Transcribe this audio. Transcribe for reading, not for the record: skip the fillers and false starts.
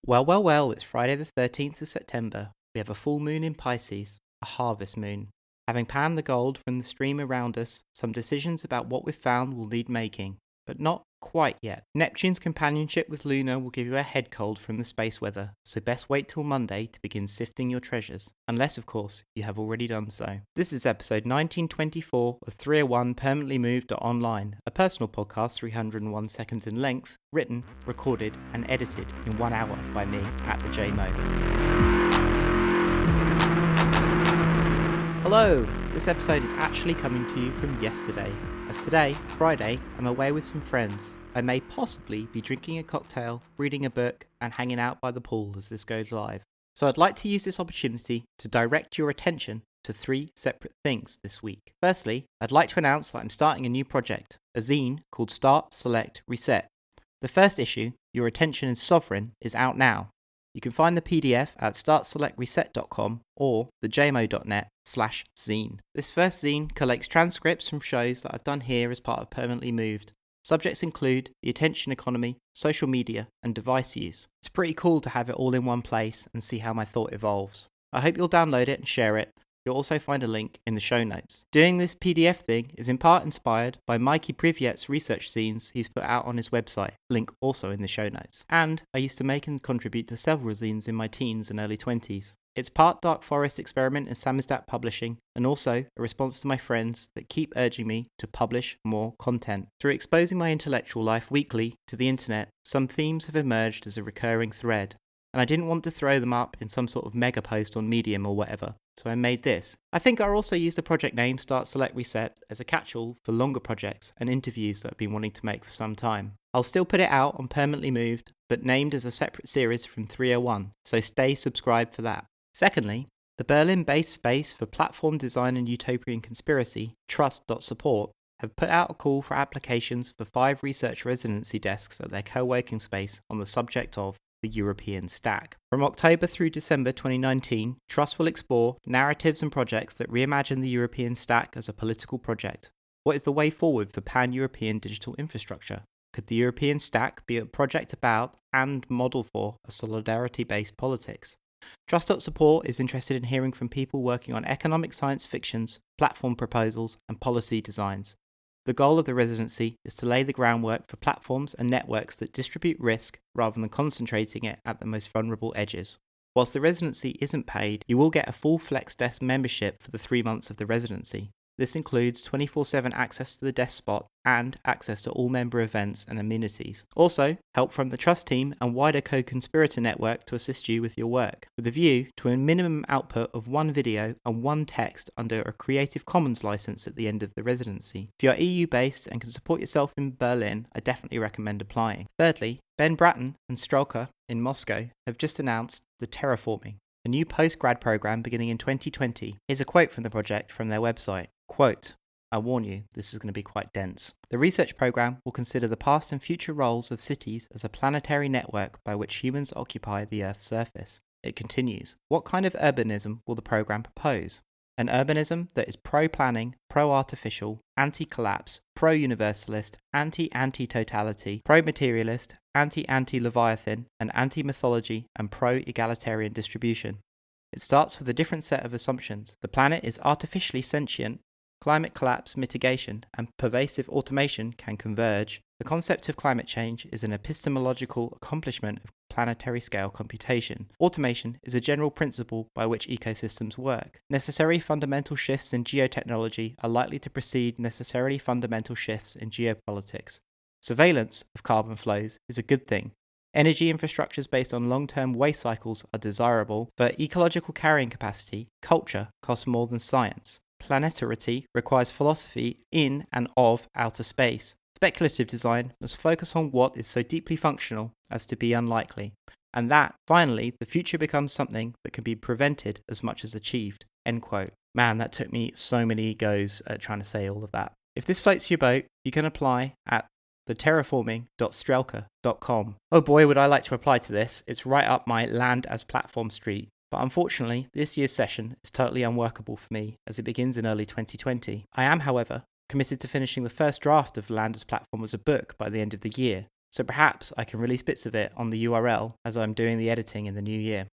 Well, it's Friday the 13th of September. We have a full moon in Pisces, a harvest moon. Having panned the gold from the stream around us, some decisions about what we've found will need making, but not quite yet. Neptune's companionship with Luna will give you a head cold from the space weather, so best wait till Monday to begin sifting your treasures, unless of course you have already done so. This is episode 1924 of 301 Permanently Moved to Online, a personal podcast 301 seconds in length, written, recorded and edited in 1 hour by me at the JMO. Hello! This episode is actually coming to you from yesterday, as today, Friday, I'm away with some friends. I may possibly be drinking a cocktail, reading a book, and hanging out by the pool as this goes live. So I'd like to use this opportunity to direct your attention to 3 separate things this week. Firstly, I'd like to announce that I'm starting a new project, a zine called Start, Select, Reset. The first issue, Your Attention is Sovereign, is out now. You can find the PDF at startselectreset.com or thejmo.net/zine. This first zine collects transcripts from shows that I've done here as part of Permanently Moved. Subjects include the attention economy, social media, and device use. It's pretty cool to have it all in one place and see how my thought evolves. I hope you'll download it and share it. You'll also find a link in the show notes. Doing this PDF thing is in part inspired by Mikey Privyet's research zines he's put out on his website, link also in the show notes. And I used to make and contribute to several zines in my teens and early 20s. It's part Dark Forest experiment in Samizdat Publishing, and also a response to my friends that keep urging me to publish more content. Through exposing my intellectual life weekly to the internet, some themes have emerged as a recurring thread, and I didn't want to throw them up in some sort of mega post on Medium or whatever, so I made this. I think I'll also use the project name Start, Select, Reset as a catch-all for longer projects and interviews that I've been wanting to make for some time. I'll still put it out on Permanently Moved, but named as a separate series from 301, so stay subscribed for that. Secondly, the Berlin-based space for platform design and utopian conspiracy, Trust.support, have put out a call for applications for 5 research residency desks at their co-working space on the subject of the European stack. From October through December 2019, Trust will explore narratives and projects that reimagine the European stack as a political project. What is the way forward for pan-European digital infrastructure? Could the European stack be a project about and model for a solidarity-based politics? Trust.support is interested in hearing from people working on economic science fictions, platform proposals, and policy designs. The goal of the residency is to lay the groundwork for platforms and networks that distribute risk rather than concentrating it at the most vulnerable edges. Whilst the residency isn't paid, you will get a full Flex Desk membership for the 3 months of the residency. This includes 24/7 access to the desk spot and access to all member events and amenities. Also, help from the Trust team and wider co-conspirator network to assist you with your work, with a view to a minimum output of 1 video and 1 text under a Creative Commons license at the end of the residency. If you are EU-based and can support yourself in Berlin, I definitely recommend applying. Thirdly, Ben Bratton and Strelka in Moscow have just announced the Terraforming, a new post-grad program beginning in 2020. Here's a quote from the project from their website. Quote, I warn you, this is going to be quite dense. The research program will consider the past and future roles of cities as a planetary network by which humans occupy the Earth's surface. It continues, what kind of urbanism will the program propose? An urbanism that is pro-planning, pro-artificial, anti-collapse, pro-universalist, anti-totality, pro-materialist, anti-Leviathan, and anti-mythology and pro-egalitarian distribution. It starts with a different set of assumptions. The planet is artificially sentient, climate collapse mitigation and pervasive automation can converge. The concept of climate change is an epistemological accomplishment of planetary scale computation. Automation is a general principle by which ecosystems work. Necessary fundamental shifts in geotechnology are likely to precede necessarily fundamental shifts in geopolitics. Surveillance of carbon flows is a good thing. Energy infrastructures based on long-term waste cycles are desirable, but ecological carrying capacity, culture, costs more than science. Planetarity requires philosophy in and of outer space. Speculative design must focus on what is so deeply functional as to be unlikely, and that, finally, the future becomes something that can be prevented as much as achieved. End quote. Man, that took me so many goes at trying to say all of that. If this floats your boat, you can apply at theterraforming.strelka.com. Oh boy, would I like to apply to this. It's right up my land as platform street. But unfortunately, this year's session is totally unworkable for me as it begins in early 2020. I am, however, committed to finishing the first draft of Land as Platform as a book by the end of the year, so perhaps I can release bits of it on the URL as I'm doing the editing in the new year.